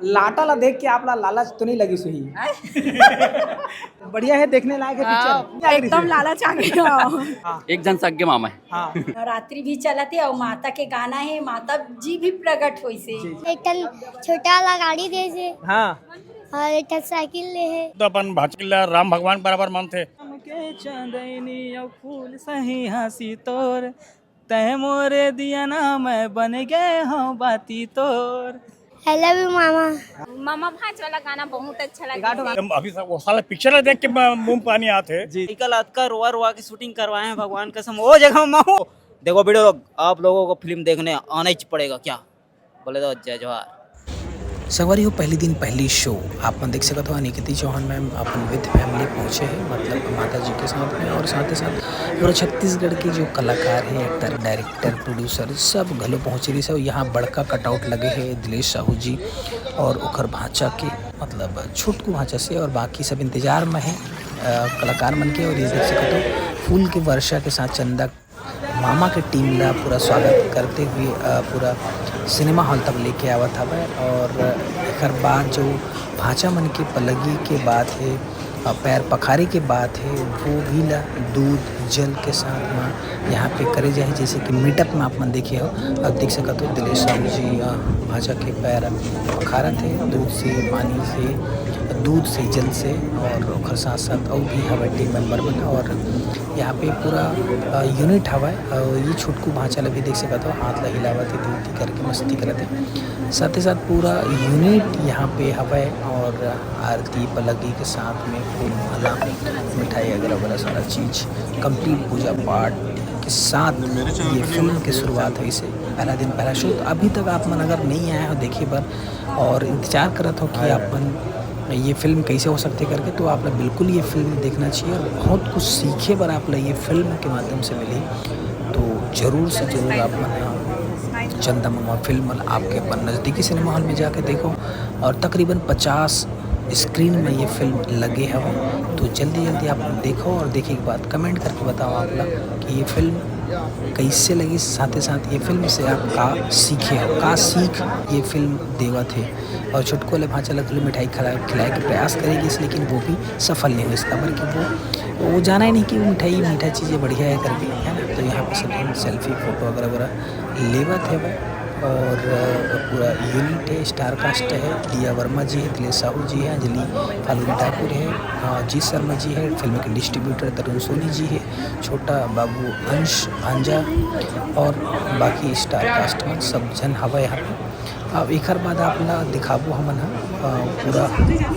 लाटा ला देख के आपला लालच तो नहीं लगी सुही? बढ़िया है, देखने लायक है पिक्चर। एकदम लालच आ गया। एक जनसज्ञ मामा है। हाँ नवरात्रि भी चलते और माता के गाना है, माता जी भी प्रकट हुई से। एक छोटा वाला गाड़ी दे से हाँ। और एक साइकिल ले है। तो अपन भाजपा राम भगवान बराबर मानते। के चांदनी और फूल सही हंसी तोर, तय मोरे दिया ना मैं बन गए हूँ बाती तोर। आई लव यू मामा। मामा भांज वाला गाना बहुत अच्छा लगा। अभी वो साला पिक्चर देख के मुंह पानी आते। जी कल रात का रोआ रोआ की शूटिंग करवाए हैं, भगवान कसम वो जगह माओ। देखो वीडियो लोग, आप लोगों को फिल्म देखने आना ही पड़ेगा क्या बोले तो जय जवाहर। संगवारी हो पहली दिन पहली शो आप देख सकते हो। निकिता चौहान मैम अपन विद फैमिली पहुँचे हैं, मतलब माता जी के साथ में, और साथ ही साथ पूरा छत्तीसगढ़ के जो कलाकार है, एक्टर, डायरेक्टर, प्रोड्यूसर सब घलो पहुँचे रही सब। यहाँ बड़का कटआउट लगे हैं दिलेश साहू जी और उखर भांचा के, मतलब छोटकू भांचा से, और बाकी सब इंतजार में है कलाकार मन के। और ये देख सकते हो फूल की वर्षा के साथ चंदा मामा के टीम ला पूरा स्वागत करते हुए पूरा सिनेमा हॉल तक लेके आवत हवा। और एक बाद जो भांचा मन के पलगी के बाद है, पैर पखारे के बाद है, वो भी ला दूध जल के साथ में यहाँ पे करे जाए, जैसे कि मीटअप में आप मन देखे हो। अब देख सकते हो दिलेश साहू जी भांचा के पैर पखारा थे दूध से, पानी से, दूध से, जल से, और साथ साथ और भी हवा टीम मेम्बर बना। और यहाँ पे पूरा यूनिट हवा है। ये छोटकू भांचा ला भी देख सकते हो, हाथ ला हिलावत है, दूध करके मस्ती करते हैं। साथ ही साथ पूरा यूनिट यहाँ पे हवा है। और आरती पलगी के साथ में फूल माला, मिठाई वगैरह सारा चीज़ कंप्लीट पूजा पाठ के साथ ये फिल्म की शुरुआत हुई से पहला दिन पहला शो। तो अभी तक आप मन अगर नहीं आए हो देखिए पर और इंतजार करत हो कि आप मन ये फिल्म कैसे हो सकती करके, तो आप लोग बिल्कुल ये फिल्म देखना चाहिए। और बहुत कुछ सीखे पर आप लोग ये फिल्म के माध्यम से मिली, तो ज़रूर से ज़रूर आप मन चंदा मामा फिल्म आपके अपन नज़दीकी सिनेमा हॉल में जाके देखो। और तकरीबन 50 स्क्रीन में ये फिल्म लगे है, तो जल्दी जल्दी आप देखो और देखने के बाद कमेंट करके बताओ आप लोग कि ये फिल्म कैसे लगी। साथ ही साथ ये फिल्म से आप का सीखे हो, का सीख ये फिल्म देवा थे। और छुटको वाले भांचा लगल मिठाई खिलाए के प्रयास करेगी, लेकिन वो भी सफल नहीं हुई इसका, बल्कि वो जाना ही नहीं कि वो मीठा चीज़ें बढ़िया है करके, है ना। तो यहाँ पर सब सेल्फी फ़ोटो वगैरह लेवा थे भाई। और पूरा यूनिट है, स्टार कास्ट है, दिया वर्मा जी है, दिलेश साहू जी है, अंजलि फाल्गुनी ठाकुर है, जी शर्मा जी है, फिल्म के डिस्ट्रीब्यूटर तरुण सोनी जी है, छोटा बाबू अंश भांजा, और बाकी स्टार कास्ट में सब जन हवा यहाँ पे। अब एक बाद आप ला दिखाबो हमन पूरा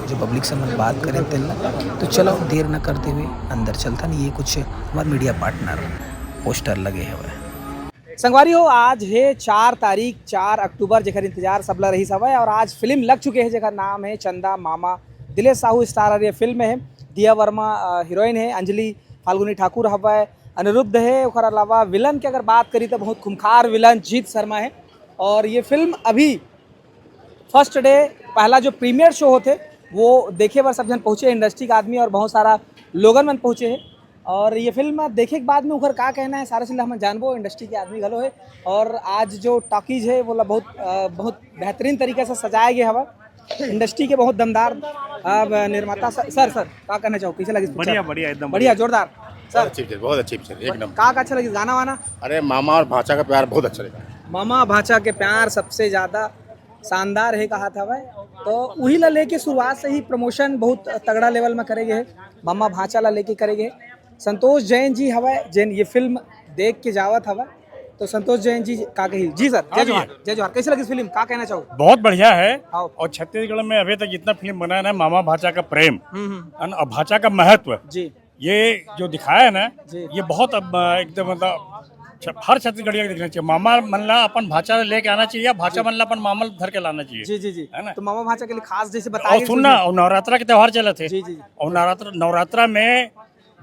जो पब्लिक से हम बात करें तेल। तो चलो देर न करते हुए अंदर चलता नहीं, ये कुछ हमारे मीडिया पार्टनर पोस्टर लगे हुए। संगवारी हो आज है 4 तारीख 4 अक्टूबर, जेकर इंतजार सबला रही सब है। और आज फिल्म लग चुके हैं, जेकर नाम है चंदा मामा। दिलेश साहू स्टार ये फिल्म है, दिया वर्मा हीरोइन है, अंजलि फाल्गुनी ठाकुर हवा है, अनिरुद्ध है। और अलावा विलन की अगर बात करी तो बहुत खूंखार विलन जीत शर्मा है। और ये फिल्म अभी फर्स्ट डे पहला जो प्रीमियर शो होते वो देखे बार सब जन पहुँचे, इंडस्ट्री का आदमी और बहुत सारा लोगन मन पहुँचे हैं। और ये फिल्म देखे के बाद में उखर का कहना है सारा चीज़ हम जानबो, इंडस्ट्री के आदमी घलो है। और आज जो टॉकीज है वो बहुत बेहतरीन तरीके से सजाया गया हवा। इंडस्ट्री के बहुत दमदार निर्माता सर का कहना चाहो, कैसे लगी? बढ़िया एकदम बढ़िया जोरदार सर, बहुत अच्छी पिक्चर एकदम। का अच्छा लगी गाना वाना? अरे मामा और भांचा का प्यार बहुत अच्छा लगा। मामा भांचा के प्यार सबसे ज़्यादा शानदार है कहा था भाई। तो वही ला लेके शुरुआत से ही प्रमोशन बहुत तगड़ा लेवल में करेंगे है, मामा भांचा ला लेके करेंगे। संतोष जैन जी हवा जैन ये फिल्म देख के जावत हवा, तो संतोष जैन जी का कही जी सर। जय जवाहर, जय जवाहर। कैसे लगी फिल्म, का कहना चाहो? बहुत बढ़िया है। आओ। और छत्तीसगढ़ में अभी तक जितना फिल्म बना है ना, मामा भांचा का प्रेम और भांचा का महत्व जी, ये जो दिखाया है ना, जी। ये बहुत एकदम मतलब हर छत्तीसगढ़िया को देखना चाहिए। मामा मन ला अपन भांचा लेके आना चाहिए, भांचा मन ला अपन मामा घर के लाना चाहिए। जी जी जी, है ना। तो मामा भांचा के लिए खास जैसे और बताया सुनना, और नवरात्रा के त्योहार चले थे। जी जी और नवरात्रा में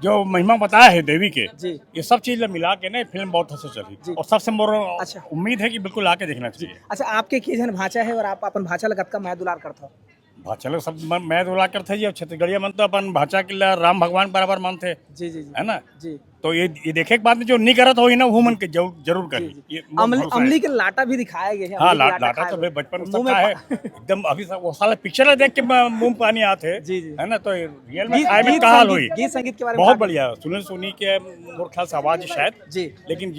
जो महिमा बताया है देवी के, जी। ये सब चीज मिला के ना फिल्म बहुत अच्छे जी। चली। और सबसे मोर अच्छा। उम्मीद है कि बिल्कुल आके देखना चाहिए। अच्छा, आपके के जन भांचा है और आप अपन भांचा लगत का मैं दुलार करता हूँ? भाचा सब मैं दुला कर थे जी। अब छत्तीसगढ़िया मन तो अपन भाचा के लिए राम भगवान बराबर मानते, जी जी जी है ना। जी। तो ये देखे के बाद में जो नहीं करत हो ना वो मन के जरूर करी। ये अमली के लाटा भी दिखाया गया है। हाँ, अमली के लाटा खाए तो हुए। भाई बचपन में मुंह सब खाए एकदम। अभी सब वो साला पिक्चर देख के मुंह में पानी आते, जी जी। है ना। तो रियल में गीत खाए में गीत कहाल संगीत- हुई। गीत संगीत के बारे में बहुत बात बढ़िया। सुनील सोनी के मोर ख्याल से आवाज शायद जी। लेकिन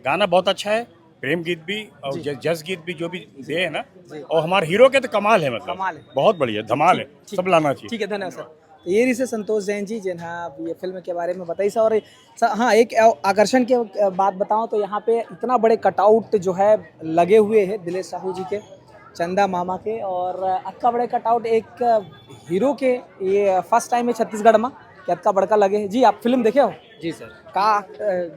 गाना बहुत अच्छा है। प्रेम गीत भी और जस गीत भी जो भी दे है ना। और हमारे हीरो के तो कमाल है, मतलब कमाल है। बहुत बढ़िया धमाल है, सब लाना चाहिए। ठीक है, धन्यवाद सर। ये रही से संतोष जैन जी जिन्हें आप ये फिल्म के बारे में बताई सर। और हाँ, एक आकर्षण के बात बताऊं तो यहाँ पे इतना बड़े कटआउट जो है लगे हुए हैं दिलेश साहू जी के, चंदा मामा के, और अक्का बड़े कटआउट एक हीरो के। ये फर्स्ट टाइम है छत्तीसगढ़ में कि अक्का बड़का लगे है। जी आप फिल्म देखे हो? जी सर। का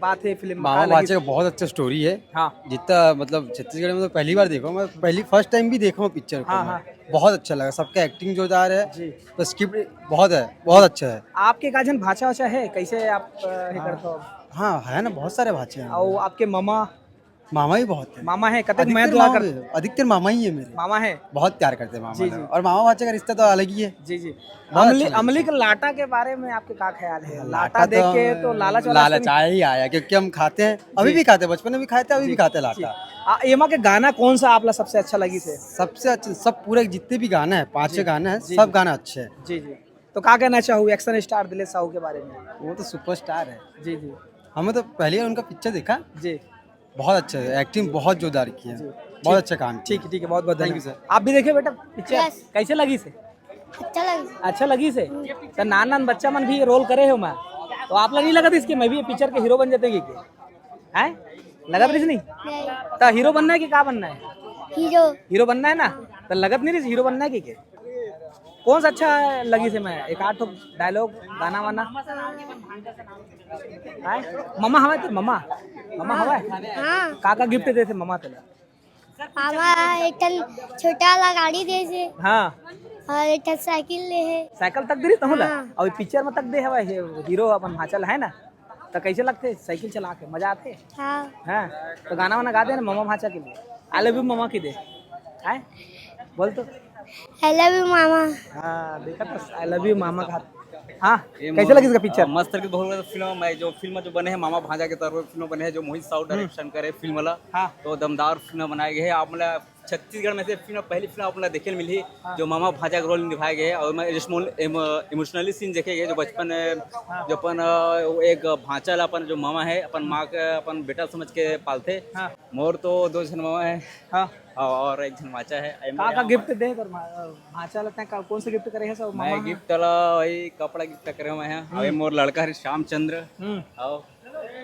बात है फिल्म में? मामा भाचे का बहुत अच्छा स्टोरी है। हाँ जितना मतलब छत्तीसगढ़ में तो पहली बार देखा हूँ मैं, फर्स्ट टाइम भी देखा हूँ पिक्चर को। हाँ, मैं। हाँ। बहुत अच्छा लगा, सबका एक्टिंग जोरदार है जी। तो स्क्रिप्ट बहुत है, बहुत अच्छा है। आपके का जन भाषा वाचा है कैसे आप ये करते हो? हाँ है ना, बहुत सारे भाचे हैं। और आपके मामा मामा ही बहुत है। मामा है कतक मैं अधिकतर दुआ मामा कर भी- अधिकतर मामा ही है मेरे। मामा है। बहुत प्यार करते हैं मामा जी, लोग। जी। और मामा भाचे का रिश्ता तो अलग ही है। जी जी। बहुत अमली अच्छा अमली के लाटा के बारे में आपके क्या ख्याल है? लाटा लाटा देख के तो लालच वाला लालच आया ही आया, क्योंकि हम खाते हैं, अभी भी खाते हैं, बचपन में भी खाते हैं, अभी भी खाते हैं लाटा। एमा के गाना कौन सा आपला सबसे अच्छा लगी से? सबसे अच्छा सब पूरे जितने भी गाना है, 5 गाना है, जी, सब जी। गाना अच्छे हैं। जी जी। तो क्या कहना चाहूँ एक्शन स्टार दिलेश साहू के बारे में? वो तो सुपरस्टार है। जी जी हमें तो पहले उनका पिक्चर देखा, जी। बहुत अच्छा है, एक्टिंग बहुत जोरदार की है, बहुत अच्छा काम। ठीक है, ठीक है, बहुत बहुत Thank you, धन्यवाद। आप भी देखे बेटा पिक्चर? Yes. कैसे लगी से? अच्छा लगा। अच्छा लगी से? तो नान नान बच्चा मन भी रोल करे हो मैं, तो आप लोग नहीं लगा था इसके मैं भी पिक्चर के हीरो बन जाते हैं? लगत रही नहीं? नहीं, तो हीरो बनना है कि क्या बनना है? हीरो। हीरो बनना है ना, तो लगत नहीं रही हीरो बनना है कि क्या? कौन सा अच्छा लगी से? मैं एक आठ डायलॉग गाना वाना मम्मा हवा तेरे मम्मा मम्मा हवा हाँ, का गिफ्ट देते मम्मा तेला? मामा एक टन छोटा वाला गाड़ी दे से हाँ, और एक टन साइकिल ले है। साइकिल तक दे रही तो होला। हाँ। और पिक्चर में तक दे हवा हीरो अपन भाचल है ना, तो कैसे लगते साइकिल चला के मजा आते हाँ, हैं? तो गाना वाना गा दे ना मम्मा भाचा के लिए। आई लव यू मम्मा की दे है बोल तो। आई लव यू मामा। हाँ देखा तो आई लव यू मामा का। हाँ कैसे लगी इसका पिक्चर? मस्त तरीके बहुत फिल्म है। जो फिल्म जो बने हैं मामा भांजा के तौर पर फिल्म बने हैं, जो मोहित साहू डायरेक्शन करे फिल्म वाला। हाँ। तो दमदार फिल्म बनाए गए हैं। आप मतलब छत्तीसगढ़ में से फिल्म पहली फिल्म आप देखने मिली जो मामा भांजा का रोल निभाए गए हैं। और मैं इमोशनली सीन देखे गए जो बचपन जो अपन एक भांचा अपन जो मामा है अपन माँ के अपन बेटा समझ के पालते। हाँ। मोर तो 2 जन मामा है हाँ और 1 जन भाचा है। का गिफ्ट दे तर भाचा लगता है कौन से गिफ्ट करे है सब मैं मामा? गिफ्ट वाला वही कपड़ा गिफ्ट करे मैं हैं। अभी मोर लड़का है श्यामचंद्र। आओ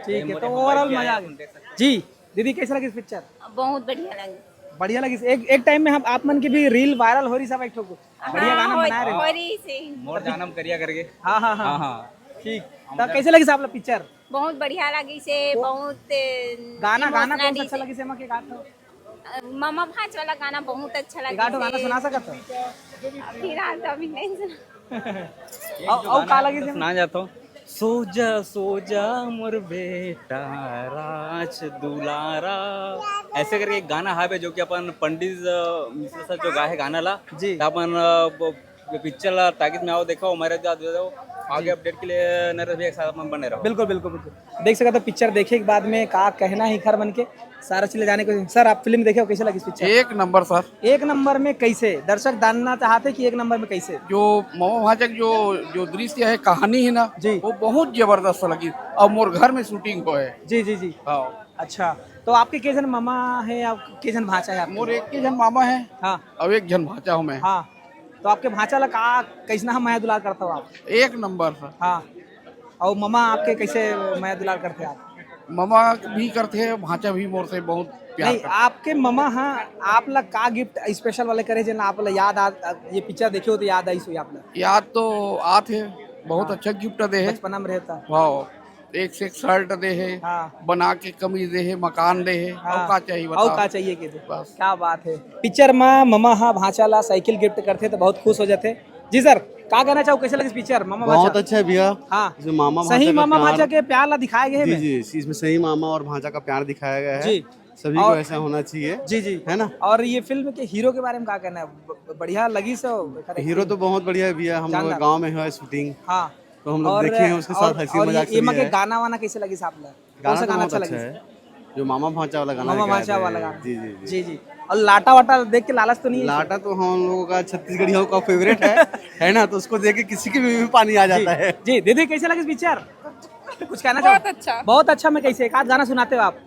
ठीक है, तो ओवरऑल मजा आ गया। जी दीदी कैसे लगी इस पिक्चर? बहुत बढ़िया लगी। बढ़िया लगी। एक टाइम में हम आप मन की भी रील वायरल हो रही सब एक ठोक बढ़िया गाना बना रहे। मोर जानम करिया करके। हाँ हाँ हाँ हाँ हाँ ठीक। तो कैसे लगी साहब पिक्चर? बहुत बढ़िया लगी से। बहुत गाना गाना कौन सा emotionally अच्छा से। लगी से के गाठ मामा भांज वाला गाना बहुत अच्छा लगा। गाठ गाना सुना सकत हो? फिर आज अभी नहीं सुना। और का लगी से? सुना जाता हूँ। सो जा मोर बेटा राज दुलारा, ऐसे करके एक गाना है जो कि अपन पंडित मिश्रा सर जो गाए गाना ला जी। तो अपन पिक्चर ला ताकि में आओ देखो हमारे आगे अपडेट के लिए नरेश भैया के साथ अपन बने रहो। बिल्कुल बिल्कुल बिल्कुल देख सकते हो। पिक्चर देखे के बाद में का कहना ही खर बन के सारा चीज ले जाने को। सर आप फिल्म देखे हो, कैसे लगी इस पिक्चर? एक नंबर सर। एक नंबर में कैसे दर्शक जानना चाहते कि एक नंबर में कैसे? जो मामा भांजा की जो दृश्य है, कहानी है ना जी। वो बहुत जबरदस्त लगी। और मोर घर में शूटिंग हो है। जी जी जी। हाँ, अच्छा तो आपके के जन मामा है या के जन भाचा है आपके? मोर एक जन मामा है हाँ और 1 जन भाचा हूँ मैं। हाँ। तो आपके भाचा ला का कैसना हम माया दुलार करता हो आप? एक नंबर सर। हाँ। और मामा आपके कैसे माया दुलार करते हैं आप? मामा भी करते हैं, भांजा भी मोर से बहुत प्यार नहीं करते आपके मामा हाँ आप ला का गिफ्ट स्पेशल वाले करे जन आप ला याद आ ये पिक्चर देखे हो तो याद आई सो आप ला हैं। याद तो आते बहुत अच्छा गिफ्ट दे है। बचपना में रहता। वाह, एक से एक शर्ट दे है, हाँ। बना के कमीज दे है, मकान दे है। हाँ। और का चाहिए और बताओ? का चाहिए के दे? बस। क्या बात है। पिक्चर में मामा हाँ भाचा ला साइकिल गिफ्ट करते तो बहुत खुश हो जाते। जी सर क्या कहना चाहो, कैसे लगी इस पिक्चर मामा बहुत भाचा? अच्छा है भैया। हाँ इसमें मामा सही भांजा का मामा प्यार- भाचा के प्यार ला दिखाया गया है जी में। जी, इसमें सही मामा और भांजा का प्यार दिखाया गया है। जी। सभी को ऐसा होना चाहिए। जी जी है ना। और ये फिल्म के हीरो के बारे में क्या कहना है? बढ़िया लगी सो? हीरो तो बहुत बढ़िया है भैया, हम लोग जानदार। गांव में है शूटिंग, हाँ तो हम लोग देखे हैं, उसके साथ हंसी मजाक ये भी के है। गाना वाना कैसे लगी साहब? कौन सा गाना तो गाना बहुत अच्छा अच्छा लगी? है, जो मामा भांचा वाला गाना मामा है, गाया भाषा था। वाला गाना। जी जी जी। जी जी। और लाटा वाटा देख के लालच तो नहीं है? लाटा तो हम लोगों का छत्तीसगढ़ियों का फेवरेट है ना, तो उसको देख के किसी के भी पानी आ जाता है। जी दीदी कैसे लगी पिक्चर? कुछ कहना चाहो? बहुत अच्छा। बहुत अच्छा। में कैसे एक आध गाना सुनाते हो आप?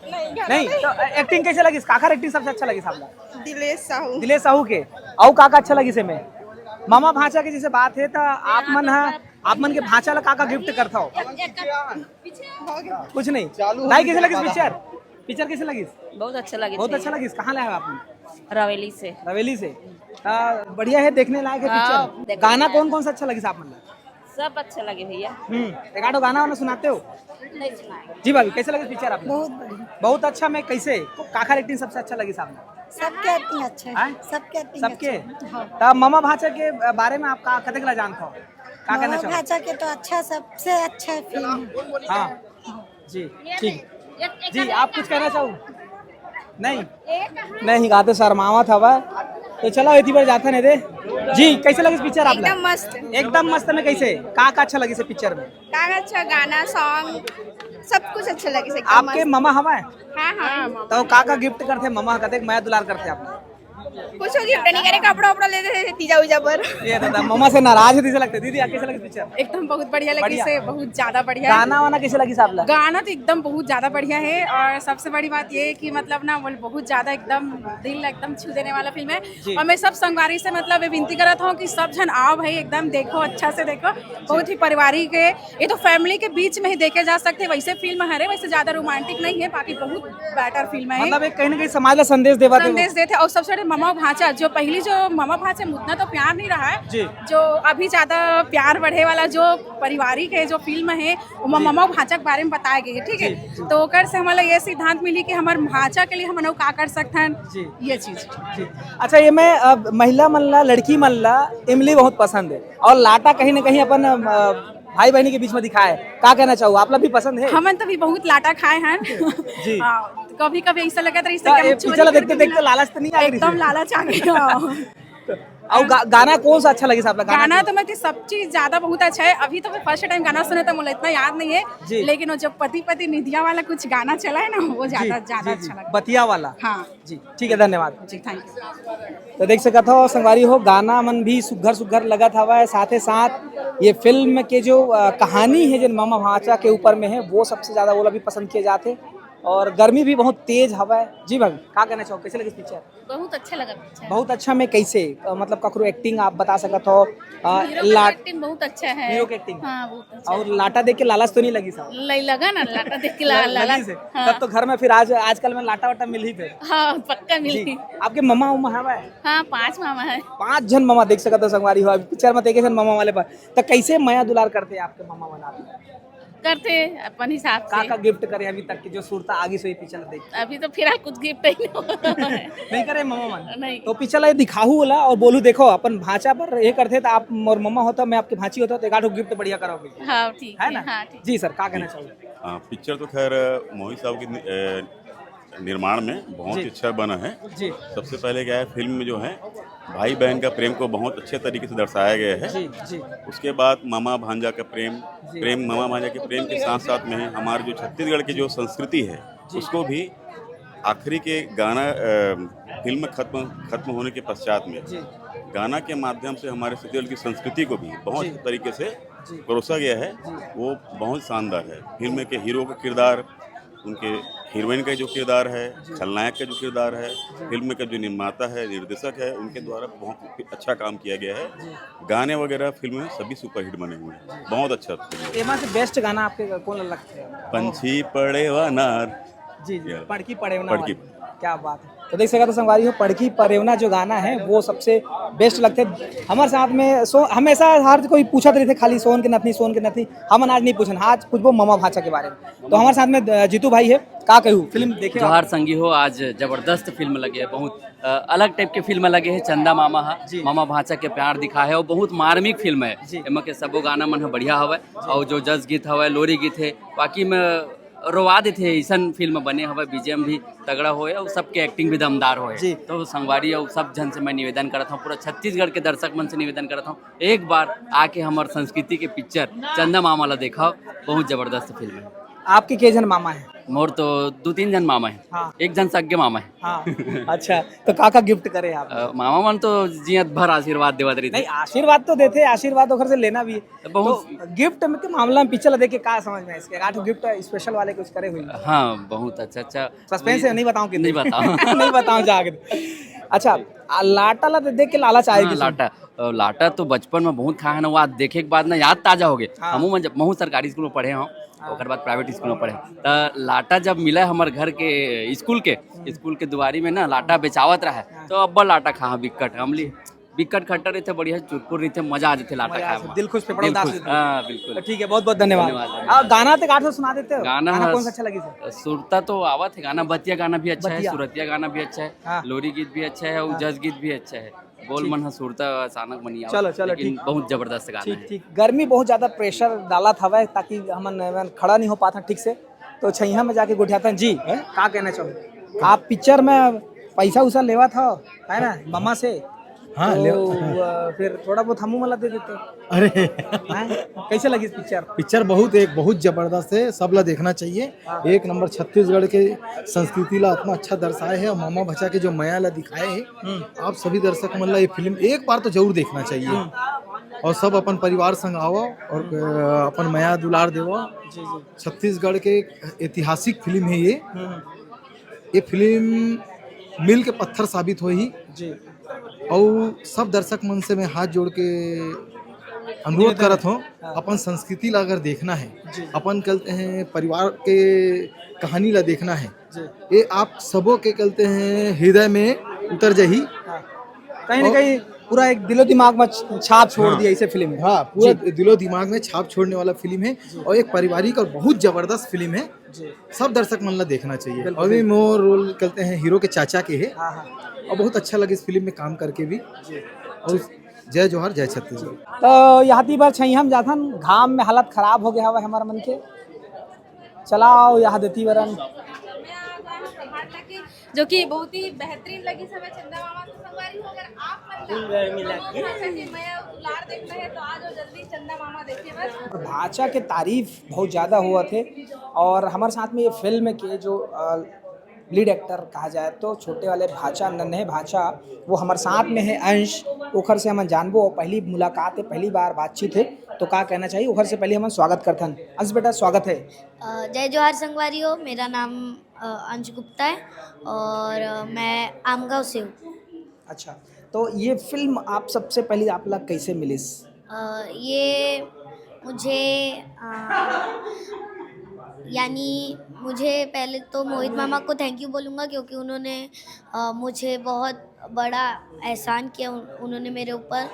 नहीं तो एक्टिंग कैसे लगी? काका एक्टिंग सबसे अच्छा लगी साहब? दिलेश साहू के। और काका अच्छा लगी से में? मामा भांचा के जैसे बात है तो आप मन के भांचा ला काका गिफ्ट करता हो? कुछ नहीं। भाई कैसे लगी पिक्चर? पिक्चर कैसे लगी? बहुत अच्छा लगे बहुत अच्छा लगी। कहाँ लाए हो आपने? रवेली से। रवेली से। बढ़िया है, देखने लायक है हाँ, पिक्चर। देखने गाना लायक। कौन कौन सा अच्छा लगी साहब? मतलब सब अच्छा लगे भैया। एक आधो गाना वाना सुनाते हो? नहीं सुनाए। जी भाभी कैसे लगी पिक्चर आपने? बहुत बढ़िया। बहुत अच्छा। में कैसे काका एक्टिंग सबसे अच्छा लगी साहब? सबके एक्टिंग अच्छा हैं? सबके एक्टिंग सबके। तब मामा भांचा के बारे में आप कते गला जानता हो? क्या कहना चाहो? भाषा के तो अच्छा, सबसे अच्छा फिल्म है। हाँ जी ठीक। जी आप कुछ कहना चाहो? नहीं गाते शर्मावा था वह, तो चलो इतनी बार जाता नहीं दे। जी कैसे लगी पिक्चर आप? एकदम मस्त। एकदम मस्त। में कैसे का अच्छा लगी से पिक्चर में? अच्छा गाना सॉन्ग सब कुछ अच्छा लगे से। आपके मामा हवा है हाँ हाँ। तो काका गिफ्ट करते? मामा कहते मैं दुलार करते आप? कुछ गिफ्ट नहीं करे, कपड़ा उपड़ा लेते थे तीजा उजा पर। ये दादा मामा से नाराज है जैसे लगते। दीदी कैसे लगी पिक्चर? एकदम बहुत बढ़िया लगी बढ़िया। से, बहुत ज्यादा बढ़िया। गाना वाना कैसे लगी साहब? गाना तो एकदम बहुत ज्यादा बढ़िया है, और सबसे बड़ी बात ये है कि मतलब ना वो बहुत ज्यादा एकदम दिल एकदम छू देने वाला फिल्म है। और मैं सब संगवारी से मतलब विनती करता हूँ कि सब जन आओ भाई, एकदम देखो, अच्छा से देखो। बहुत ही पारिवारिक है ये, तो फैमिली के बीच में ही देखे जा सकते हैं वैसे फिल्म है। वैसे ज्यादा रोमांटिक नहीं है, बाकी बहुत बेटर फिल्म है। मतलब एक कहीं ना कहीं समाज का संदेश देवा संदेश देते। और सबसे बड़े मामा भांचा, जो पहली जो मामा भांचा में उतना तो प्यार नहीं रहा जी। है, जो अभी ज्यादा प्यार बढ़े वाला जो पारिवारिक है जो फिल्म है, वो मामा भांचा के बारे में बताया गया है। ठीक है, तो ओकर से हमारा ये सिद्धांत मिली कि हमारे भांचा के लिए हम लोग का कर सकते हैं ये चीज। अच्छा ये मैं महिला मल्ला लड़की मल्ला इमली बहुत पसंद है, और लाटा कहीं ना कहीं अपन भाई बहनी के बीच में दिखाए। क्या कहना चाहो? आप लोग भी पसंद है? हमन तो भी बहुत लाटा खाए हैं जी। कभी कभी ऐसा लगा था पिक्चर देखते देखते लालच तो नहीं आ गई? एकदम लालच आ गया। और गाना कौन सा अच्छा लगी साहब? गाना तो मतलब सब चीज ज्यादा बहुत अच्छा है। अभी तो मैं फर्स्ट टाइम गाना सुना था, मुझे इतना याद नहीं जी। है, लेकिन वो जब पति पति निधिया वाला कुछ गाना चला है ना, वो ज्यादा अच्छा लगा। बतिया वाला। हाँ जी ठीक है, धन्यवाद जी, थैंक यू। तो देख सकता हो संगवारी हो, गाना मन भी सुघर सुघर लगा था वह। साथ ही साथ ये फिल्म के जो कहानी है जो मामा भांचा के ऊपर में है, वो सबसे ज्यादा वो लोग भी पसंद किए जाते। और गर्मी भी बहुत तेज हवा है। जी भाभी क्या कहना चाहो? कैसे लगी पिक्चर? बहुत अच्छा लगा पिक्चर। बहुत अच्छा। में कैसे मतलब ककरो एक्टिंग आप बता सकत हो? एक्टिंग बहुत अच्छा है। हीरो की एक्टिंग। हाँ बहुत अच्छा। और लाटा देख के लालच तो नहीं लगी साहब? लगा ना लाटा देख के लगी से? तब तो घर में फिर आजकल में लाटा वाटा मिल ही पे। हाँ पक्का जी। आपके मामा उमा हवा है? हाँ 5 मामा है। 5 जन मामा देख सकते हो संगवारी हो। पिक्चर में देखे मामा वाले पर तो कैसे माया दुलार करते हैं आपके मामा बना करते अपन हिसाब से। का गिफ्ट करे अभी तक की जो सूरता आगे से पिक्चर देख? अभी तो फिलहाल कुछ गिफ्ट नहीं नहीं करे मामा मन? नहीं। तो पिक्चर दिखाऊ होला और बोलू देखो अपन भांचा पर ये करते तो आप और मम्मा होता, मैं आपकी भांची होता तो एक आधो गिफ्ट बढ़िया करोगे। हाँ ठीक है ना? हाँ, ठीक। जी सर क्या कहना चाहोगे? पिक्चर तो खैर मोहित साहब के निर्माण में बहुत ही अच्छा बना है। जी। सबसे पहले क्या है, फिल्म में जो है भाई बहन का प्रेम को बहुत अच्छे तरीके से दर्शाया गया है। जी जी। उसके बाद मामा भांजा का प्रेम मामा भांजा के प्रेम के साथ साथ में हमारे जो छत्तीसगढ़ की जो संस्कृति है उसको भी आखिरी के गाना फिल्म खत्म होने के पश्चात में गाना के माध्यम से हमारे छत्तीसगढ़ की संस्कृति को भी बहुत अच्छे तरीके से परोसा गया है। वो बहुत शानदार है। फिल्म के हीरो का किरदार, उनके हीरोइन का जो किरदार है, खलनायक का जो किरदार है, फिल्म का जो निर्माता है, निर्देशक है, उनके द्वारा बहुत अच्छा काम किया गया है। गाने वगैरह फिल्म में सभी सुपरहिट बने हुए हैं। बहुत अच्छा फिल्म। एमा से बेस्ट गाना आपके कौन लगता है? पंछी पड़े व नार। जी जी, पढ़की पड़ेवना पढ़की। क्या बात है। तो देख सकते हो संगवारी हो, पढ़की परेवना जो गाना है वो सबसे बेस्ट लगते हैं। हमारे साथ में हमेशा हर कोई पूछत रहे थे खाली सोन के नथनी। हम आज नहीं पूछन, आज पूछबो मामा भांचा के बारे में। तो हमारे साथ में जीतू भाई है। का कहूँ फिल्म देखे? जोहार संगी हो, आज जबरदस्त फिल्म लगे है। बहुत अलग टाइप के फिल्म लगे है। चंदा मामा है, मामा भांचा के प्यार दिखा है और बहुत मार्मिक फिल्म है। एमा के सबो गाना मन बढ़िया हवे और जो जज गीत हवे, लोरी गीत है, बाकी में रोवा देते ऐसन फिल्म बने हवे, बीजेएम भी तगड़ा होए और सबके एक्टिंग भी दमदार होए। तो संगवारी और सब जन से मैं निवेदन करता हूँ, पूरा छत्तीसगढ़ के दर्शक मन से निवेदन करता हूँ, एक बार आके हमारे संस्कृति के पिक्चर चंदा मामा ला देखा, बहुत जबरदस्त फिल्म है। आपके के जन मामा है? मोर तो 2-3 जन मामा है। हाँ। एक जन सगे मामा है। हाँ। अच्छा, तो काका गिफ्ट करे आप? मामा मन तो जियत भर आशीर्वाद देवत रही। नहीं, आशीर्वाद तो देते, आशीर्वाद ओखर से लेना भी है। बहुत तो गिफ्ट में के मामला में पिक्चर देख के का समझ में इसके आठ गिफ्ट स्पेशल वाले कुछ करे हुए? हाँ, बहुत अच्छा। सस्पेंस है, नहीं बताऊं कि नहीं बताऊं। नहीं बताऊं जाके। अच्छा, लाटा ला देख के लालच आएगी? लाटा तो बचपन में बहुत खाए ना, वो आज देखे के बाद ना याद ताजा हो गए। हमू जब महू सरकारी स्कूल में पढ़े हूँ, ओकर बाद प्राइवेट स्कूल में पढ़े, तो लाटा जब मिला हमारे घर के स्कूल के दुआरी में ना लाटा बेचावत रहा है, तो अब लाटा खा बिक्कट हमली बिक्कट खट्टा रहते, बढ़िया चुटपुर रहते, मजा आ जाते लाटा खाए में। दिल खुश पे पड़ा उदास। हाँ बिल्कुल। ठीक है, बहुत बहुत धन्यवाद। गाना तो गाठ सुना देते हो? गाना कौन सा अच्छा लगी सर? सुरता तो आवत है, गाना बतिया गाना भी अच्छा है, सुरतिया गाना भी अच्छा है, लोरी गीत भी अच्छा है और जज गीत भी अच्छा है। बोल मन सुरता अचानक बनी चलो ठीक, बहुत जबरदस्त गाना है। ठीक। गर्मी बहुत ज्यादा प्रेशर डाला था ताकि हम खड़ा नहीं हो पाता ठीक से, तो छैया में जाके गुठियाता जी का कहना चाहो? आप पिक्चर में पैसा उसा लेवा था है ना मामा से? हाँ, तो फिर थोड़ा बहुत हमू मला दे देते। अरे कैसे लगी पिक्चर? पिक्चर बहुत जबरदस्त है, सब ला देखना चाहिए। एक नंबर छत्तीसगढ़ के संस्कृति ला इतना अच्छा दर्शाए है और मामा भचा के जो माया ला दिखाए है, आप सभी दर्शक मन ला ये फिल्म एक बार तो जरूर देखना चाहिए और सब अपन परिवार संग आओ और अपन माया दुलार देवो। छत्तीसगढ़ के ऐतिहासिक फिल्म है ये फिल्म मिल के पत्थर साबित हुई जी। और सब दर्शक मन से मैं हाथ जोड़ के अनुरोध करत हूँ, अपन संस्कृति ला अगर देखना है, अपन कहते हैं परिवार के कहानी ला देखना है, ये आप सबों के कहते हैं हृदय में उतर जाही। कहीं ना कहीं पूरा एक दिलो दिमाग में छाप छोड़ दिया इसे फिल्म में। हाँ, पूरा दिलो दिमाग में छाप छोड़ने वाला फिल्म है और एक पारिवारिक और बहुत जबरदस्त फिल्म है, सब दर्शक मन ला देखना चाहिए। और भी मोर रोल कहते हैं हीरो के चाचा के है और बहुत अच्छा लगे इस फिल्म में काम करके भी। और जय जोहार, जय छत्तीसगढ़। तो यहाँ बार छैया हम जाथन, घाम में हालत खराब हो गया हुआ हमारा मन के, चलाओ यहाँ देती वरन जो कि बहुत ही बेहतरीन लगी समय चंदा मामा से संगवारी हो। अगर आप दुलार देखना है तो आज जल्दी चंदा मामा देखिए बस। भाचा के तारीफ बहुत ज़्यादा हुआ थे और हमारे साथ में ये फिल्म के जो लीड एक्टर कहा जाए तो छोटे वाले भाचा, नन्हे भाचा, वो हमारे साथ में है अंश। ओखर से हम जानबो, पहली मुलाकात है, पहली बार बातचीत है, तो क्या कहना चाहिए? ओखर से पहले हम स्वागत करते हैं। अंश बेटा स्वागत है। जय जोहार संगवारी हो, मेरा नाम अंश गुप्ता है और मैं आमगांव से हूँ। अच्छा, तो ये फिल्म आप सबसे पहले आप लोग कैसे मिली? ये मुझे यानी मुझे पहले तो मोहित मामा को थैंक यू बोलूँगा क्योंकि उन्होंने मुझे बहुत बड़ा एहसान किया, उन्होंने मेरे ऊपर।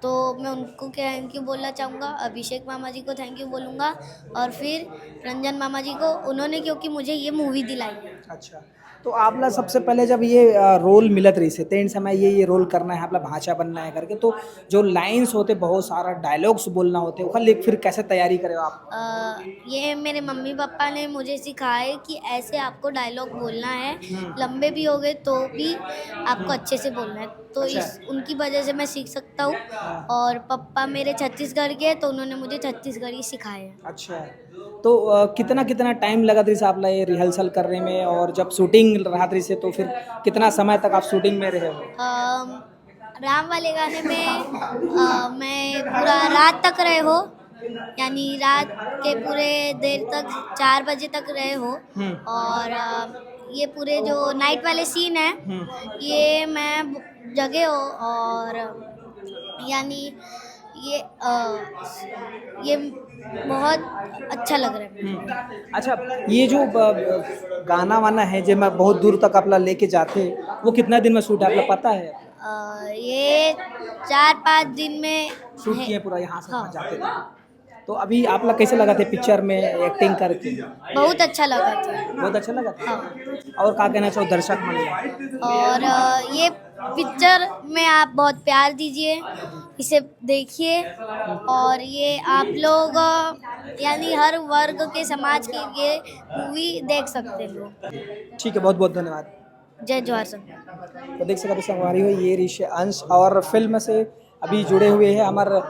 तो मैं उनको थैंक यू बोलना चाहूँगा। अभिषेक मामा जी को थैंक यू बोलूँगा और फिर रंजन मामा जी को, उन्होंने क्योंकि मुझे ये मूवी दिलाई। अच्छा, तो आप लोग सबसे पहले जब ये रोल मिलत रही से तेन समय ये रोल करना है, आप लोग भाषा बनना है करके, तो जो लाइंस होते, बहुत सारा डायलॉग्स बोलना होते, वो लेकर फिर कैसे तैयारी करे आप? ये मेरे मम्मी पापा ने मुझे सिखाया कि ऐसे आपको डायलॉग बोलना है, लंबे भी हो गए तो भी आपको अच्छे से बोलना है। तो उनकी वजह से मैं सीख सकता हूँ। और पापा मेरे छत्तीसगढ़ के, तो उन्होंने मुझे छत्तीसगढ़ी सिखाया। अच्छा, तो कितना टाइम लगा था आप लोग ये रिहर्सल करने में, और जब शूटिंग रहा था से तो फिर कितना समय तक आप शूटिंग में रहे? राम वाले गाने में मैं पूरा रात तक रहे हो, यानी रात के पूरे देर तक 4 बजे तक रहे हो। और ये पूरे जो नाइट वाले सीन है, ये मैं जगे हो और यानी ये बहुत अच्छा लग रहा है। अच्छा, ये जो गाना वाना है जो मैं बहुत दूर तक आप लेके जाते, वो कितना दिन में शूट है आपको पता है? ये 4-5 दिन में शूट किए पूरा यहाँ से। हाँ। जाते थे तो अभी आप लोग कैसे लगा थे पिक्चर में एक्टिंग करके? बहुत अच्छा लगा था। बहुत अच्छा लगा था। हाँ। और क्या कहना चाहो दर्शक मन? और ये पिक्चर में आप बहुत प्यार दीजिए, इसे देखिए और ये आप लोग यानी हर वर्ग के समाज की ये मूवी देख सकते हैं लोग। ठीक है, बहुत बहुत धन्यवाद। जय जवाहर संघ। तो देख सकते संगवारी हो ये ऋषि अंश और फिल्म से अभी जुड़े हुए हैं हमारे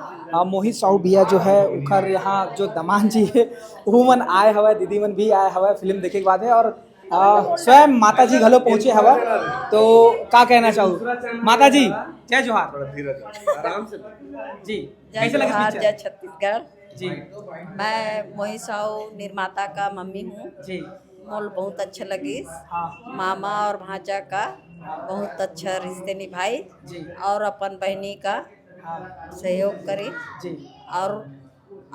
मोहित साहू भैया जो है उखर यहाँ जो दमान जी है वो मन आए हवा, दीदी मन भी आए हवा फिल्म देखे के बाद है और स्वयं माता जी घलो पहुँचे हवा। तो क्या कहना चाहूँ माता जी, जय जोहार। आराम से जी, जय कैसे लगी जोहार, पिक्चर? जय छत्तीसगढ़। जी मैं मोहित साहू निर्माता का मम्मी हूँ। जी मोल बहुत अच्छा लगी। हाँ मामा और भांजा का बहुत अच्छा रिश्ते निभाई जी और अपन बहनी का हाँ सहयोग करे जी और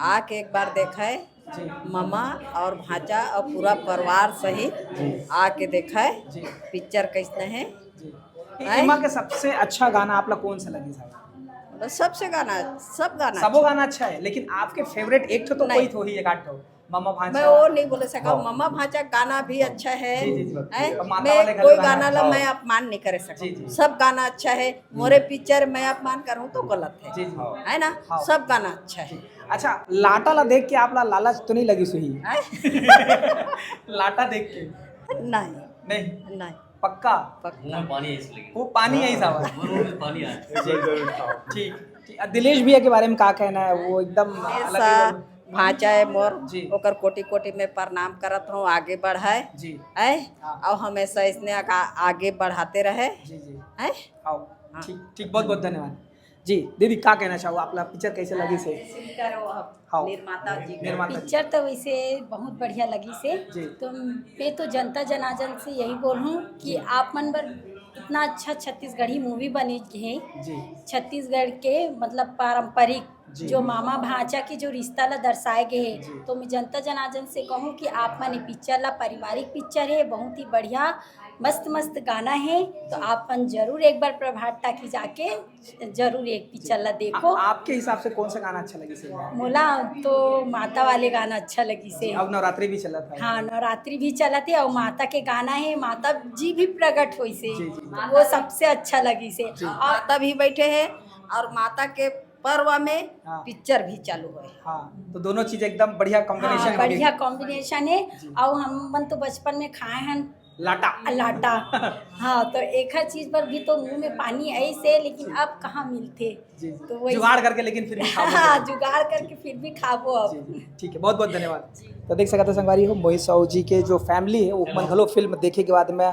आके एक बार देखा है जी मामा और भांजा और पूरा परिवार सहित आके देखा है जी पिक्चर कैसने है। जी। इमा के सबसे अच्छा गाना आप लोग कौन सा लगी साहब? बस सबसे गाना सब गाना सबो गाना अच्छा है, लेकिन आपके फेवरेट एक तो नहीं। कोई तो ही एक आठ ठो मामा भांजा। मैं वो नहीं बोले सका। हाँ। मामा भांजा गाना भी अच्छा है। जी, जी, जी। हैं? और माता वाले मैं घर कोई गाना गाना ला अच्छा। मैं अपमान नहीं करे जी, जी। सकता। सब गाना अच्छा है। मोरे पिक्चर मैं अपमान करूँ तो गलत है। जी, जी। है ना? हाँ। सब गाना अच्छा है। अच्छा, लाटा ला देख के आप ला लालच तो नहीं लगी सुही? हैं? लाटा देख के नहीं नहीं, नहीं पक्का पक्का। वो पानी है साहब। पानी ठीक ठीक। दिलेश भैया के बारे में क्या कहना है? वो एकदम अलग ऐसा ही- भांजा है मोर जी। ओकर कोटि कोटि में प्रणाम करत हूँ। आगे बढ़ाए जी है हाँ। और हमेशा इसने आगे बढ़ाते रहे जी जी है। आओ ठीक ठीक, बहुत बहुत धन्यवाद जी। दीदी क्या कहना चाहो आप ला पिक्चर कैसे लगी से? हाँ। निर्माता जी निर्माता जी। पिक्चर तो वैसे बहुत बढ़िया लगी से। जी। तो मैं तो जनता जनार्दन से यही बोलूँ कि आप मन पर इतना अच्छा छत्तीसगढ़ी मूवी बनी है। जी छत्तीसगढ़ के मतलब पारंपरिक जी। जो मामा भांजा की जो रिश्ता ला दर्शाए गए है। तो मैं जनता जनार्दन से कहूँ कि आप मन पिक्चर ला पारिवारिक पिक्चर है, बहुत ही बढ़िया मस्त मस्त गाना है। तो आप मन जरूर एक बार प्रभात टाकी जाके जरूर एक पिक्चर ला देखो। आपके हिसाब से कौन सा गाना अच्छा लगी से? मोला तो माता वाले गाना अच्छा लगी से। अब नवरात्रि भी चला था। हाँ, नवरात्रि भी चला थे और माता के गाना है, माता जी भी प्रकट हुई से। जी, जी। वो सबसे अच्छा लगी से। और तभी बैठे हैं और माता के पर्व में हाँ। पिक्चर भी चालू है। हाँ, तो दोनों चीज एकदम बढ़िया कॉम्बिनेशन हाँ, बढ़िया कॉम्बिनेशन है। और हम मन तो बचपन में खाए हैं लाटा लाटा। हाँ, तो एक हर चीज पर भी तो मुंह में पानी ऐसे, लेकिन अब कहाँ मिलते। जी तो वही जुगाड़ करके लेकिन फिर भी खाओगे। हाँ, जुगाड़ करके फिर भी खाबो अब। जी जी ठीक है, बहुत बहुत धन्यवाद। तो देख सकते संगवारी हो मोहित साहू जी के जो फैमिली है वो मनघलो फिल्म देखे के बाद में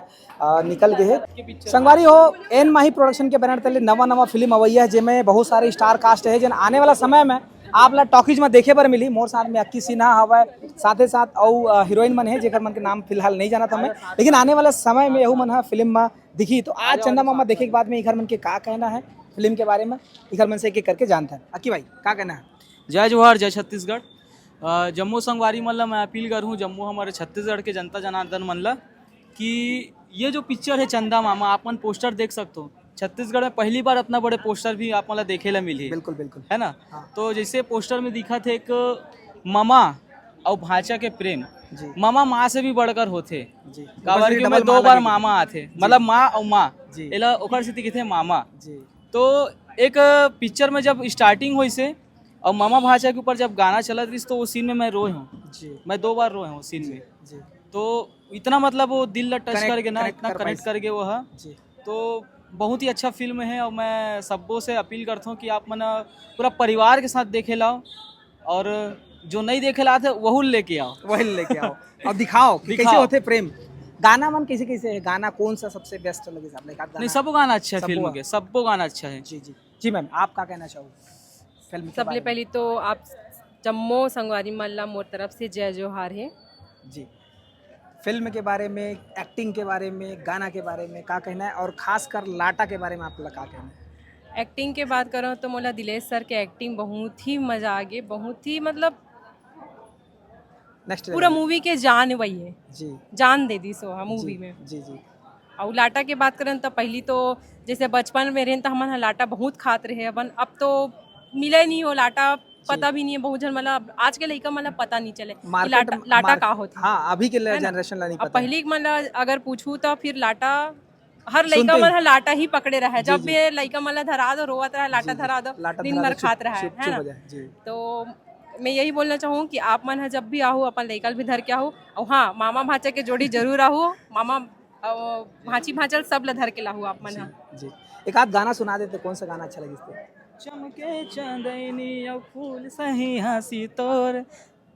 निकल गए है। संगवारी हो एन माही प्रोडक्शन के बैनर तले नवा नवा फिल्म अवैया है जिसमें बहुत सारे स्टार कास्ट है जिन आने वाला समय में आप ला टॉकीज में देखे पर मिली। मोर साथ में अक्की सिन्हा हवा, साथ ही साथ और हीरोइन मन है जेकर मन के नाम फिलहाल नहीं जाना था मैं, लेकिन आने वाले समय में यहू मन है फिल्म में दिखी। तो आज चंदा मामा देखे के बाद में इधर मन के का कहना है फिल्म के बारे में, इधर मन से एक एक करके जानता है। अक्की भाई क्या कहना है? जय जोहार, जय छत्तीसगढ़। जम्मू संगवारी मन ला मैं अपील करूँ, जम्मू हमारे छत्तीसगढ़ के जनता जनार्दन मन ला कि ये जो पिक्चर है चंदा मामा, आप मन पोस्टर देख सकते हो। छत्तीसगढ़ में पहली बार इतना बड़े पोस्टर भी आप मला देखे ला मिली। बिल्कुल बिल्कुल है ना। हाँ। तो जैसे पोस्टर में दिखा थे एक मामा और भांजा के प्रेम। जी मामा माँ से भी बढ़कर होते। जी काबर कि मैं डबल 2 माँ बार लगी। मामा आते, मतलब माँ और माँ जी। एला ओकर से दिखे थे मामा। जी तो एक पिक्चर में जब स्टार्टिंग हुई से और मामा भांजा के ऊपर जब गाना चला रही तो वो सीन में मैं रोए हूँ। जी मैं 2 बार रोए हूँ सीन में। जी तो इतना मतलब वो दिल ला टच Connect- करके ना, connect इतना कर पाई कनेक्ट करके वो है। जी तो बहुत ही अच्छा फिल्म है और मैं सबको से अपील करता हूँ कि आप मन पूरा परिवार के साथ देखे लाओ और जो नहीं देखे ला थे वही लेके आओ। वही लेके आओ और दिखाओ कि कैसे दिखाओ। होते प्रेम। गाना मन कैसे कैसे है? गाना कौन सा सबसे बेस्ट लगे आपने? एक आध गाना? नहीं, सब गाना अच्छा है सबो फिल्म है। के, सबको गाना अच्छा है। जी जी जी मैम, आप क्या कहना चाहो फिल्म के सबले बारे में? पहले तो आप जम्मू संगवारी मल्ला मोर तरफ से जय जोहार है। जी, फिल्म के बारे में, एक्टिंग के बारे में, गाना के बारे में क्या कहना है और खासकर लाटा के बारे में आप लोग क्या कहना है? एक्टिंग के बात करो तो मोला दिलेश सर के एक्टिंग बहुत ही मजा आ गई, बहुत ही मतलब नेक्स्ट पूरा मूवी के जान वही है, जी जान दे दी सो मूवी में। जी जी और लाटा के बात करें तो पहली तो जैसे बचपन में रहें तो हमन लाटा बहुत खात रहे अपन, अब तो मिले नहीं हो लाटा, पता भी नहीं है बहुत जन, मतलब आज के लड़का मतलब पता नहीं चले कि लाटा का होता। हाँ, अभी के है ना? जनरेशन ला नहीं अब पता है। पहली मतलब अगर पूछूँ तो फिर लाटा हर लड़का सुनते ही। मन लाटा ही पकड़े रहा है, जी, जब जी। भी लड़का मन धरा दो रोवत रहा लाटा धरा दो लाटा दिन धरा भर दो, खात चुप- रहा चुप- है चुप ना। हो जाए, जी। तो मैं यही बोलना चाहूँ कि आप मन है जब भी आहू अपन लड़का भी धर के आहू, और हाँ मामा भाचा के जोड़ी जरूर आहू, मामा भाची भाचल सब ला धर के लाहू आप मन है। जी एक आध गाना सुना देते, कौन सा गाना अच्छा लगे इस पे? चमके चांदनी और फूल सही हंसी तोर,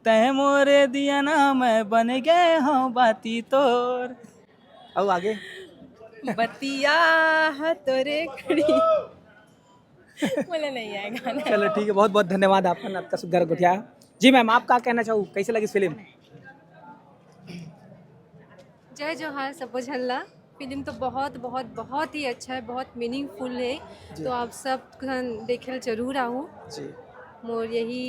तय मोरे दिया ना मैं बन गए हूँ बाती तोर। अब आगे बतिया है तोरे खड़ी बोले नहीं आए गाना। चलो ठीक है, बहुत बहुत धन्यवाद आपका, आपका सुगर गुठिया। जी मैम, आप क्या कहना चाहूँ, कैसे लगी इस फिल्म? जय जोहार सबो झल्ला। फिल्म तो बहुत बहुत बहुत ही अच्छा है, बहुत मीनिंगफुल है, जी। तो आप सब देखे जरूर आओ। जी मोर यही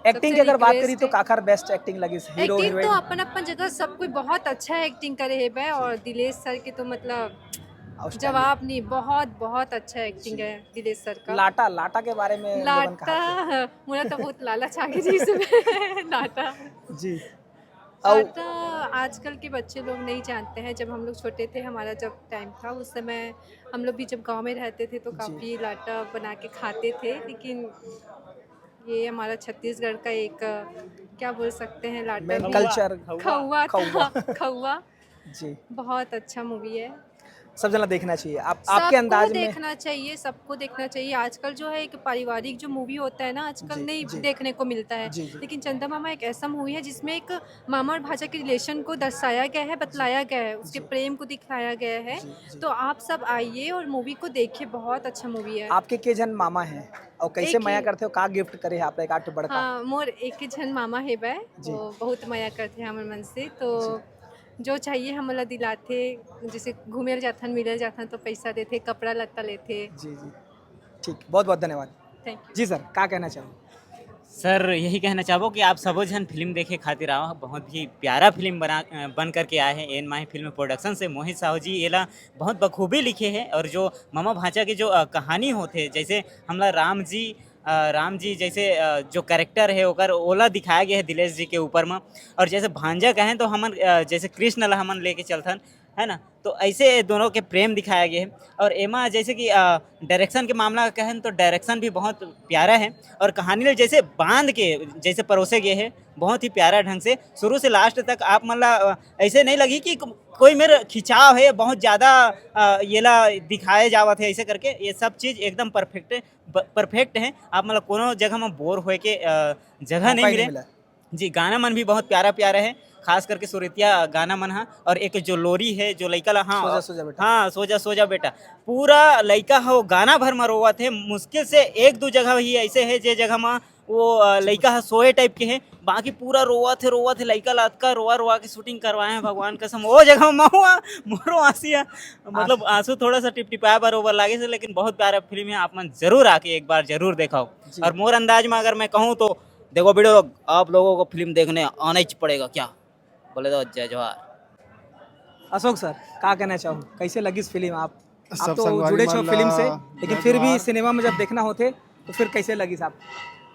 एक्टिंग की अगर बात करी तो काकर बेस्ट एक्टिंग लगी, हीरो एक्टिंग तो हीरोइन? अपन अपन जगह सब कोई बहुत अच्छा एक्टिंग करे है बे, और दिलेश सर के तो मतलब जवाब नहीं, बहुत बहुत अच्छा एक्टिंग है दिलेश सर का। लाटा लाटा के बारे में लोगन कहा लाटा मुझे तो बहुत लालच आ गई जी इसमें लाटा थे। जी लाटा आजकल के बच्चे लोग नहीं जानते हैं, जब हम लोग छोटे थे, हमारा जब टाइम था उस समय हम लोग भी जब गांव में रहते थे तो काफ़ी लाटा बना के खाते थे, लेकिन ये हमारा छत्तीसगढ़ का एक क्या बोल सकते हैं लाटा मेन भी- कल्चर खौवा खौवा। था खौवा जी बहुत अच्छा मूवी है, सब जना देखना चाहिए। आप सबको आपके अंदाज में देखना चाहिए, सबको देखना चाहिए। आजकल जो है एक पारिवारिक जो मूवी होता है ना, आजकल जी, नहीं जी। देखने को मिलता है, जी, जी। लेकिन चंदा मामा एक ऐसा मूवी है जिसमें एक मामा और भाजा के रिलेशन को दर्शाया गया है, बतलाया गया है, उसके प्रेम को दिखाया गया है। तो आप सब आइए और मूवी को देखिए, बहुत अच्छा मूवी है। आपके के जन मामा हैं और कैसे एक ही- माया करते हो, का गिफ्ट करे आप एक आठ बड़का? हाँ मोर एक जन मामा है बे, जी। वो बहुत माया करते हैं हमारे मन से, तो जो चाहिए हमला दिलाते, जैसे घूमे जाथन मिले जाथन तो पैसा देते, कपड़ा लत्ता लेते। जी जी ठीक, बहुत बहुत धन्यवाद। Thank you. जी सर, क्या कहना चाहूँ? सर यही कहना चाहूँ कि आप सबो जन फिल्म देखे खातिर आओ, बहुत ही प्यारा फिल्म बन करके आए हैं। एन माही फिल्म प्रोडक्शन से मोहित साहू जी एला बहुत बखूबी लिखे हैं, और जो मामा भाचा की जो कहानी होते, जैसे हमला राम जी जैसे जो कैरेक्टर है ओकर ओला दिखाया गया है दिलेश जी के ऊपर में, और जैसे भांजा कहें तो हमन जैसे कृष्ण ला हमन लेके चलथन है ना, तो ऐसे दोनों के प्रेम दिखाया गया है। और एमा जैसे कि डायरेक्शन के मामला कहें तो डायरेक्शन भी बहुत प्यारा है, और कहानी ले जैसे बांध के जैसे परोसे गए हैं बहुत ही प्यारा ढंग से, शुरू से लास्ट तक आप मतलब ऐसे नहीं लगी कि कोई मेरे खिंचाव है बहुत ज़्यादा ये ला दिखाए जावत है ऐसे करके, ये सब चीज़ एकदम परफेक्ट है। आप मतलब कोनो जगह में बोर होए के जगह नहीं मिले। जी गाना मन भी बहुत प्यारा प्यारा है, खास करके सुरतिया गाना मन हा, और एक जो लोरी है जो लइका ला हाँ सोजा बेटा। हाँ सोजा बेटा, पूरा लइका हो गाना भर में रोवत है। मुश्किल से एक दो जगह ही ऐसे है जे जगह में वो लइका है सोए टाइप के है, बाकी पूरा रोवत है लइका ला अतका रोवा के शूटिंग करवाए हैं भगवान कसम। वो जगह महुआ मोरो आंसिया मतलब आंसू थोड़ा सा टिपटिपाया बरोबर लागे से, लेकिन बहुत प्यारा फिल्म है, आप मन जरूर आके एक बार जरूर देखाओ। और मोर अंदाज में अगर मैं कहूँ तो देखो वीडियो आप लोगों को फिल्म देखने आना ही पड़ेगा, क्या बोले तो जय जोहार। अशोक सर, क्या कहना चाहूँ, कैसे लगी इस फिल्म? आप सब तो संगवारी जुड़े छो मन फिल्म से, ला लेकिन जय फिर भी जोहार। सिनेमा में जब देखना होते तो फिर कैसे लगी साहब?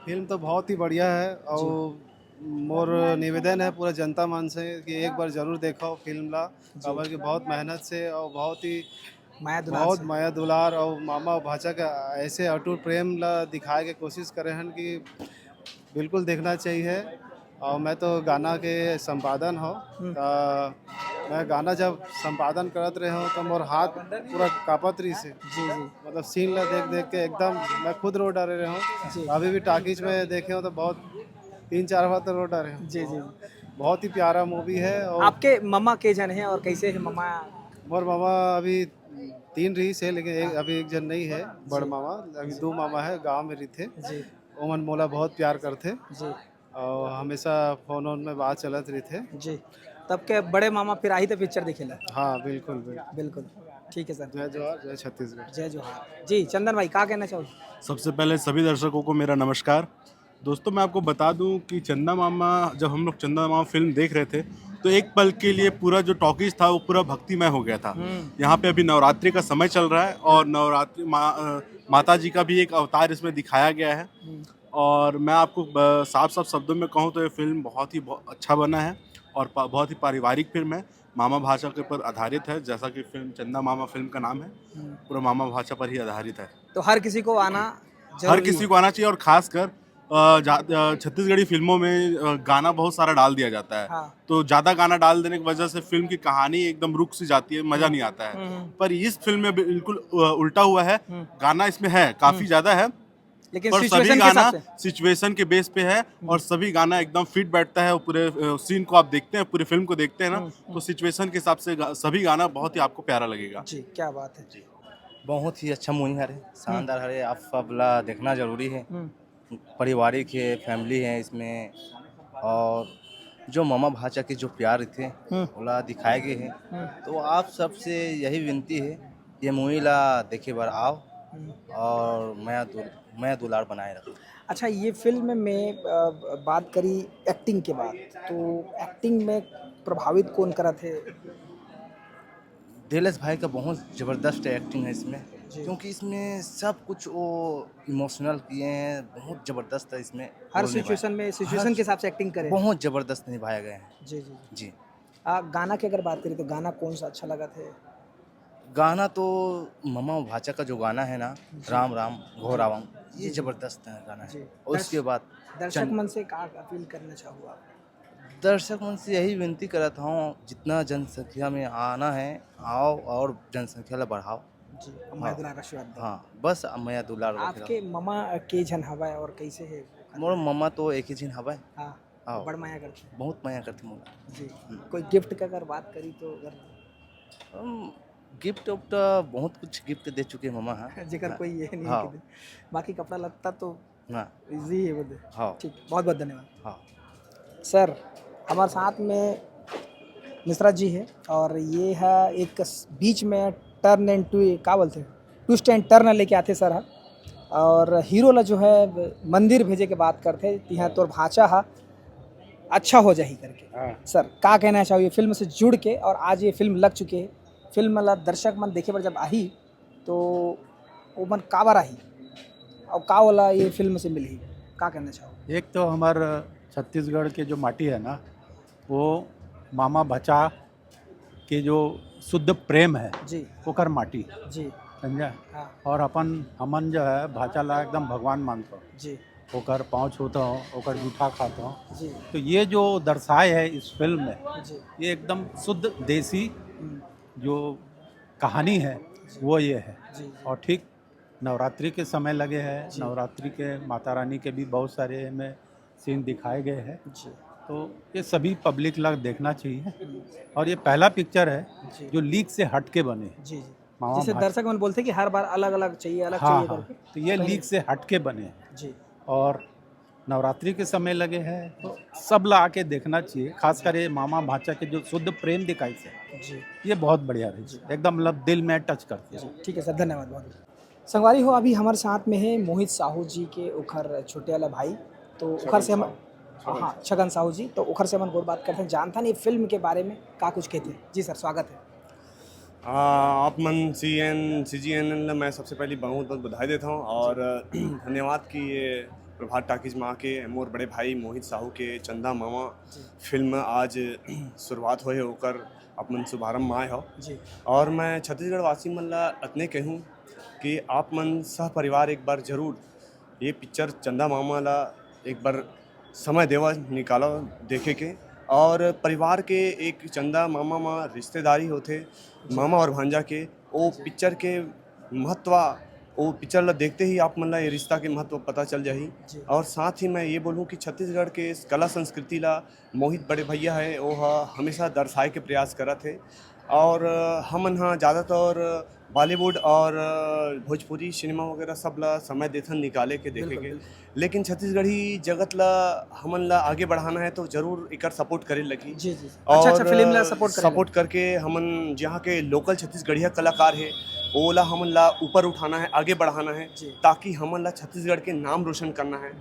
फिल्म तो बहुत ही बढ़िया है, और मोर निवेदन है पूरा जनता मन से कि एक बार जरूर देखो फिल्म ला, काबर की बहुत मेहनत से और बहुत ही माया दुलार और मामा भाचा का ऐसे अटूट प्रेम ला दिखाए के कोशिश करे हैं कि बिल्कुल देखना चाहिए। और मैं तो गाना के संपादन हो, मैं गाना जब संपादन करत रहे हूँ तो मोर हाथ पूरा कापत रही से, जी जी मतलब सीन ला देख के एकदम मैं खुद रो डरे रहे हूँ। अभी भी टाकीज में देखे हो तो बहुत 3-4 बार तो रो डरे हूँ। जी जी बहुत ही प्यारा मूवी है। और आपके मम्मा के जन है और कैसे है मम्मा? मोर मामा अभी 3 रही से, लेकिन अभी एक जन नहीं है बड़ मामा, अभी 2 मामा है गाँव में रही थे जी। ओमन मोला बहुत प्यार करते जी, और हमेशा फोन में बात चलत रही थे जी। तब के बड़े मामा फिर आई थे पिक्चर देखेला? हाँ बिल्कुल बिल्कुल ठीक है सर। जय जोहार, जय छत्तीसगढ़। जय जोहार। जी चंदन भाई, क्या कहना चाहोगे? सबसे पहले सभी दर्शकों को मेरा नमस्कार। दोस्तों मैं आपको बता दूं कि चंदा मामा, जब हम लोग चंदा मामा फिल्म देख रहे थे तो एक पल के लिए पूरा जो टॉकीज था वो पूरा भक्तिमय हो गया था। यहाँ पे अभी नवरात्रि का समय चल रहा है और नवरात्रि माता जी का भी एक अवतार इसमें दिखाया गया है। और मैं आपको साफ साफ शब्दों में कहूँ तो ये फिल्म बहुत अच्छा बना है और बहुत ही पारिवारिक फिल्म है। मामा भाषा के ऊपर आधारित है, जैसा कि फिल्म चंदा मामा फिल्म का नाम है, पूरा मामा भाषा पर ही आधारित है। तो हर किसी को आना हर जरूरी किसी है। को आना चाहिए, और खासकर छत्तीसगढ़ी फिल्मों में गाना बहुत सारा डाल दिया जाता है। हाँ। तो ज़्यादा गाना डाल देने की वजह से फिल्म की कहानी एकदम रुक सी जाती है, मज़ा नहीं आता है। पर इस फिल्म में बिल्कुल उल्टा हुआ है, गाना इसमें है काफ़ी ज़्यादा है, लेकिन पर सिचुएशन सभी के हिसाब गाना से सिचुएशन के बेस पे है, और सभी गाना एकदम फिट बैठता है। पूरे सीन को आप देखते हैं, पूरे फिल्म को देखते हैं ना, तो सिचुएशन के हिसाब से सभी गाना बहुत ही आपको प्यारा लगेगा। जी, क्या बात है। जी, बहुत ही अच्छा मूवी है, शानदार है, आप सबला देखना जरूरी है। पारिवारिक है, फैमिली है इसमें, और जो मामा भाचा के जो प्यार थे ओला दिखाए गए हैं। तो आप सबसे यही विनती है, ये मूवी ला देखे बार आओ और मैं दुलार बनाए रखो। अच्छा, ये फिल्म में बात करी एक्टिंग के बाद, तो एक्टिंग में प्रभावित कौन करा थे? दिलेश भाई का बहुत ज़बरदस्त एक्टिंग है इसमें, क्योंकि इसमें सब कुछ वो इमोशनल किए हैं, बहुत ज़बरदस्त है इसमें। हर सिचुएशन में सिचुएशन के हिसाब से एक्टिंग करे। बहुत ज़बरदस्त निभाया गया है। जी जी जी, गाना की अगर बात करें तो गाना कौन सा अच्छा लगा थे? गाना तो मामा भाचा का जो गाना है ना, राम राम घोरावम, ये ज़बरदस्त है गाना है। और उसके बाद दर्शक मन से क्या अपील करना चाहूँ आप? दर्शक मन से यही विनती करता हूँ, जितना जनसंख्या में आना है आओ, और जनसंख्या ला बढ़ाओ। जी, मैं दुलार आशीर्वाद दें। हाँ, बस मैं दुलार आपके ममा के जन हवा है और कैसे है? मोर मम्मा तो एक ही दिन हवा। हाँ, बड़ माया करते हैं। बहुत माया करती मोला। जी, कोई गिफ्ट का अगर बात करी तो अगर गिफ्ट उफ्ट बहुत कुछ गिफ्ट दे चुके हैं मम्मा। हाँ, जिक्र कोई ये नहीं हाँ। है कि बाकी कपड़ा लगता तो हाँ इजी है बोले। हाँ ठीक, बहुत बहुत धन्यवाद। हाँ सर, हमारे साथ में मिश्रा जी है, और ये है एक बीच में टर्न एंड क्या बोलते हैं, ट्विस्ट एंड टर्न लेके आते सर। और हीरो ला जो है मंदिर भेजे के बात करते यहाँ तोर भाचा हा अच्छा हो जाही करके। सर, का कहना चाहिए फिल्म से जुड़ के, और आज ये फिल्म लग चुके है, फिल्म ला दर्शक मन देखे पर जब आही तो वो मन का बार आही और का वाला ये फिल्म से मिली, का कहना चाहो? एक तो हमारे छत्तीसगढ़ के जो माटी है ना, वो मामा भचा के जो शुद्ध प्रेम है जी, ओकर माटी जी, समझा। हाँ। और हमन जो है भाचा ला एकदम भगवान मानता हूँ जी, ओकर पाँव छूता हूँ, ओकर जूठा खाता हूँ। जी, तो ये जो दर्शाए है इस फिल्म में, जी, ये एकदम शुद्ध देसी जो कहानी है वो ये है। जी, और ठीक नवरात्रि के समय लगे हैं, नवरात्रि के माता रानी के भी बहुत सारे में सीन दिखाए गए हैं। तो ये सभी पब्लिक लग देखना चाहिए, और ये पहला पिक्चर है जो लीक से हट के बने। जी, मामा जैसे भाचा। दर्शक मन बोलते हैं कि हर बार अलग अलग चाहिए, अलग हाँ चाहिए हाँ, करके, तो ये लीक से हट के बने हैं। जी, और नवरात्रि के समय लगे हैं, तो सब ला आके देखना चाहिए। खासकर ये मामा भाचा के जो शुद्ध प्रेम दिखाई से, जी, ये बहुत बढ़िया रही, एकदम मतलब दिल में टच करती है। ठीक है सर, धन्यवाद बहुत। संगवारी हो, अभी हमारे साथ में है मोहित साहू जी के उखर छोटे वाला भाई, तो उखर से हम हाँ छगन साहू जी, तो उखर से हम और बात करते हैं, जानता नहीं फिल्म के बारे में का कुछ कहते हैं। जी सर, स्वागत है। आप मन CGN मैं सबसे पहले बहुत बहुत बधाई देता हूँ, और धन्यवाद कि ये प्रभात टाकीज में आके मोर बड़े भाई मोहित साहू के चंदा मामा फिल्म आज शुरुआत होए होकर अपन शुभारम्भ में आए हो। और मैं छत्तीसगढ़ वासी मन ला अतने कहूँ कि आप मन सह परिवार एक बार जरूर ये पिक्चर चंदा मामा ला एक बार समय देवा निकालो देखे के। और परिवार के एक चंदा मामा में रिश्तेदारी होते, मामा और भांजा के, वो पिक्चर के महत्व, वो पिक्चर ला देखते ही आप मन ला ये रिश्ता के महत्व पता चल जाही। और साथ ही मैं ये बोलूँ कि छत्तीसगढ़ के इस कला संस्कृति ला मोहित बड़े भैया है वो हमेशा दर्शाए के प्रयास करत है। और हमन हाँ ज़्यादातर बॉलीवुड और भोजपुरी सिनेमा वगैरह सब ला समय देथन निकाले के देखे के, लेकिन छत्तीसगढ़ी जगत ला हमन ला आगे बढ़ाना है तो जरूर इकर सपोर्ट करे लगी। जी जी, और अच्छा फिल्म ला सपोर्ट करके हमन जहाँ के लोकल छत्तीसगढ़िया कलाकार है वो ला हमन ला ऊपर उठाना है, आगे बढ़ाना है, ताकि हमन ला छत्तीसगढ़ के नाम रोशन करना है।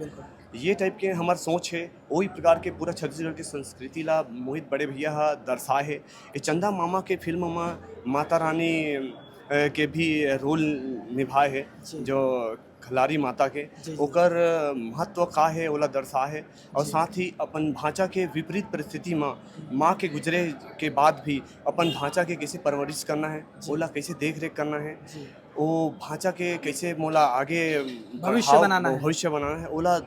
ये टाइप के हमार सोच है। वही प्रकार के पूरा छत्तीसगढ़ की संस्कृति ला मोहित बड़े भैया दर्शाए है। ये चंदा मामा के फिल्म में माता रानी के भी रोल निभाए है जो खलारी माता के ओकर महत्व का है ओला दर्शा है और साथ ही अपन भांचा के विपरीत परिस्थिति में माँ के गुजरे के बाद भी अपन भांचा के कैसे परवरिश करना है ओला कैसे देख रेख करना है वो भांचा के कैसे मोला आगे भविष्य बनाना है ओला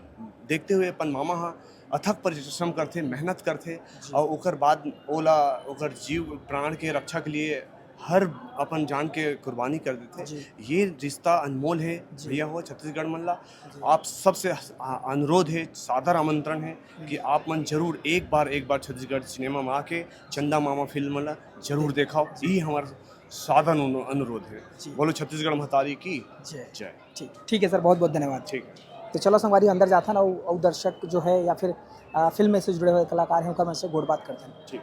देखते हुए अपन मामा हाँ अथक परिश्रम करते मेहनत करते और ओकर बाद ओला ओकर जीव प्राण के रक्षा के लिए हर अपन जान के कुर्बानी कर देते। ये रिश्ता अनमोल है भैया हो छत्तीसगढ़ मल्ला। आप सबसे अनुरोध है, सादर आमंत्रण है कि आप मन जरूर एक बार छत्तीसगढ़ सिनेमा में आके चंदा मामा फिल्म मल्ला जरूर देखाओ। यही हमारा साधन अनुरोध है। बोलो छत्तीसगढ़ महतारी की जय। ठीक है सर, बहुत बहुत धन्यवाद। ठीक तो चलो संगवारी अंदर जाता ना और दर्शक जो है या फिर फिल्म में से जुड़े हुए कलाकार हैं उनका मैं से गोड़ बात करते हैं। ठीक।